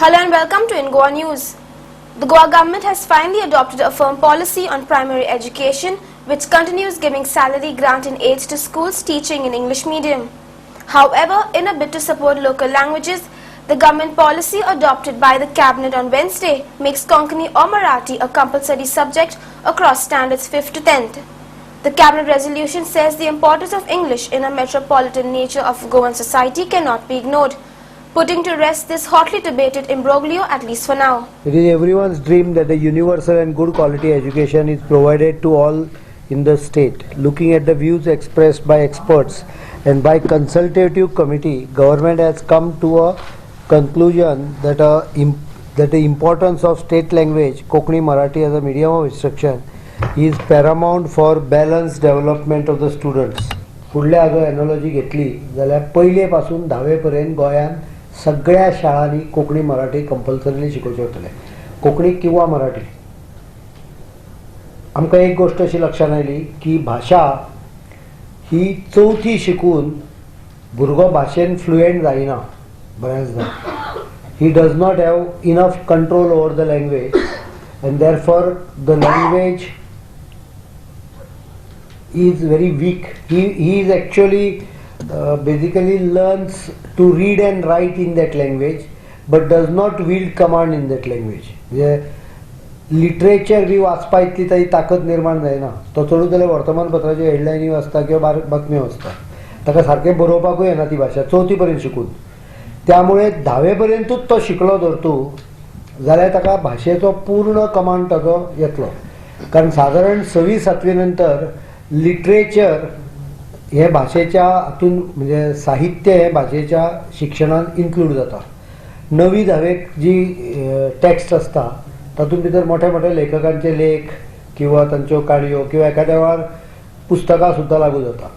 Hello and welcome to In Goa News. The Goa government has finally adopted a firm policy on primary education which continues giving salary grant and aid to schools teaching in English medium. However, in a bid to support local languages, the government policy adopted by the cabinet on Wednesday makes Konkani or Marathi a compulsory subject across standards 5th to 10th. The cabinet resolution says the importance of English in a metropolitan nature of Goan society cannot be ignored, putting to rest this hotly debated imbroglio, at least for now. It is everyone's dream that a universal and good quality education is provided to all in the state. Looking at the views expressed by experts and by consultative committee, government has come to a conclusion that the importance of state language, Konkani Marathi as a medium of instruction, is paramount for balanced development of the students. फुडल्या हाजो analogy घेतली जाल्यार पयले पासून 10वे पर्यंत गोंयांत सगळ्या शाळांनी Konkani Marathi compulsorily शिकोवचे पडटले, कोंकणी किंवा मराठी. आमकां एक गोष्ट अशी लक्षात आयली की भाशा ही चवथी शिकून भुरगो भाशेन फ्लुएंट जायना बऱ्याचदा. He does not have enough control over the language end therefore the language is very weak. He is actually basically learns to read and write in that language but does not wield command in that language. Literature बी वाचपा इतली ताची ताकद निर्माण जायना. तो चडूच जाल्यार वर्तमानपत्राच्यो हेडलायनी वाचता किंवा बातम्यो वाचता, ताका सारकें बरोवपाकूय येना ती भाशा चवथी पर्यंत शिकून. त्यामुळे 10वे पर्यंतूच तो शिकलो जर तूं जाल्यार ताका भाशेचो पूर्ण कमांड ताचो येतलो. कारण सादारण 6वी-7वी नंतर लिटरेचर हे भाशेच्या हातून म्हणजे साहित्य हे भाशेच्या शिक्षणात इन्क्लूड जाता. 9वी-10वेक जी टेक्स्ट असता तातूंत भितर मोठ्या मोठ्या लेखकांचे लेख किंवा तांच्यो काणयो किंवा एखाद्या वेळार पुस्तकां सुद्दां लागू जाता.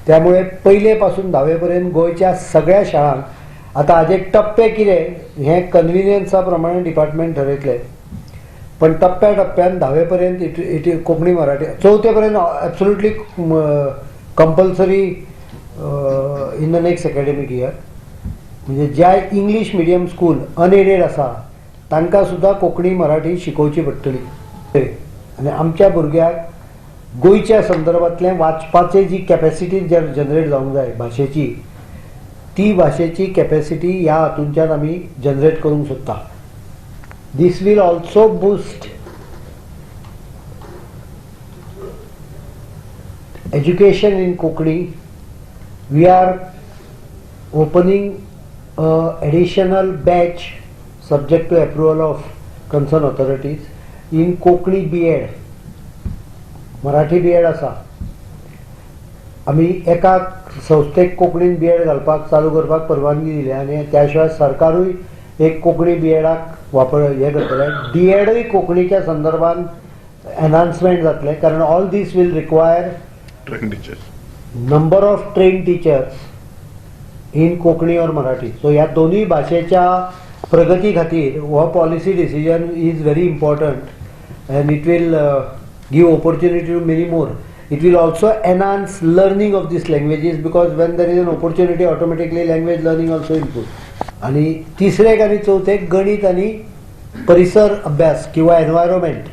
त्यामुळे पयले पासून 10वे पर्यंत गोंयच्या सगळ्या शाळांक आतां हाजे टप्पे कितें हें कन्विनियन्सा प्रमाणे डिपार्टमेंट ठरयतले, पण टप्प्या टप्प्यान 10वे पर्यंत कोंकणी मराठी 4थे पर्यंत absolutely compulsory in the next academic year. म्हणजे ज्या इंग्लीश मिडियम स्कूल अनएडेड आसा तांकां सुद्दां कोंकणी मराठी शिकोवची पडटली. आनी आमच्या भुरग्याक गोंयच्या संदर्भांतलें वाचपाची जी कॅपॅसिटी जनरेट जावंक जाय भाशेची, ती भाशेची कॅपॅसिटी ह्या हातूंतल्यान आमी जनरेट करूंक सोदता. This will also boost education in Konkani. We are opening an additional batch subject to approval of concerned authorities in Konkani B.Ed. Marathi B.Ed आसा. आमी एका संस्थेक कोंकणीन B.Ed घालपाक चालू करपाक परवानगी दिल्या आनी त्या शिवाय सरकारूय एक कोंकणी B.Edक हे करतले. D.Edय कोंकणीच्या संदर्भात एनहान्समेंट जातले कारण all these will require number of train teachers in Konkani और मराठी. सो ह्या दोन्ही भाशेच्या प्रगती खातीर हो policy decision is very important and it will give opportunity to many more. It will also enhance learning of these languages because when there is an opportunity, automatically language learning also improves. आणि तिसरेक आणि चौथेक गणित आणि परिसर अभ्यास किंवा environment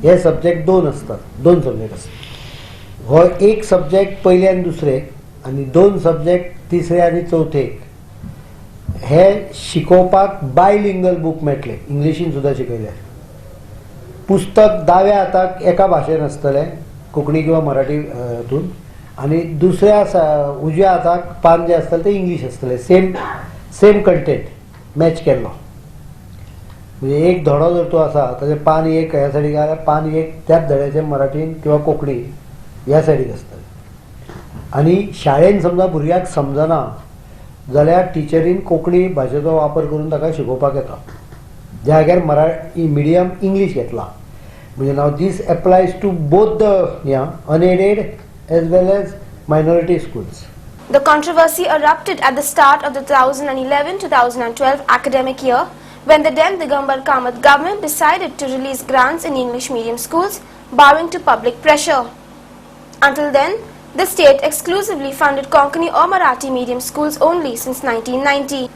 हे subject 2 असतात. 2 subject असतात. हो एक सब्जेक्ट पयले आनी दुसरेक आणि 2 सब्जेक्ट तिसरे आणि चौथेक हे शिकोवपाक बायलिंगल बुक मेळटले, इंग्लिशीन सुद्दां शिकयल्यार. पुस्तक दाव्या हाताक एका भाशेन आसतलें कोंकणी किंवा मराठी हातून आणि दुसऱ्या उजव्या हाताक पान जे आसतलें ते इंग्लीश आसतलें. सेम कंटेंट मॅच केल्लो. म्हणजे एक धडो जर तो आसा ताचें पान एक ह्या सायडीक जाल्यार पान एक त्याच धड्याचें मराठीन किंवा कोंकणी ह्या सायडीक आसतलें. आनी शाळेन समजा भुरग्याक समजना जाल्यार टिचरीन कोंकणी भाशेचो वापर करून ताका शिकोवपाक येता. ज्या जाग्यार मराठी मिडियम इंग्लीश घेतला. म्हणजे now this applies to both the unaided as well as minority schools. The controversy erupted at the start of the 2011-2012 academic year when the then Digambar Kamath government decided to release grants in English medium schools, bowing to public pressure. Until then, the state exclusively funded Konkani or Marathi medium schools only since 1990.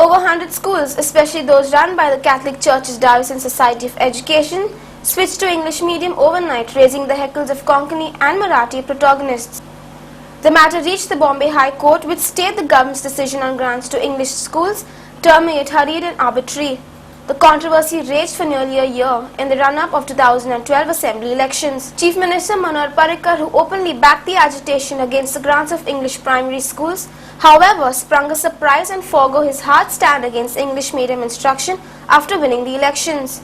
Over 100 schools, especially those run by the Catholic Church's Diocesan Society of Education, switched to English medium overnight, raising the heckles of Konkani and Marathi protagonists. The matter reached the Bombay High Court, which stayed the government's decision on grants to English schools, terming it hurried and arbitrary. The controversy raged for nearly a year in the run-up of 2012 Assembly elections. Chief Minister Manohar Parrikar, who openly backed the agitation against the grants of English primary schools, however, sprung a surprise and forego his hard stand against English medium instruction after winning the elections.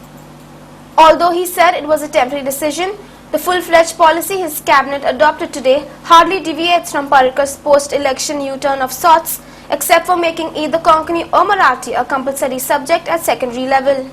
Although he said it was a temporary decision, the full-fledged policy his cabinet adopted today hardly deviates from Parrikar's post-election U-turn of sorts, except for making either Konkani or Marathi a compulsory subject at secondary level.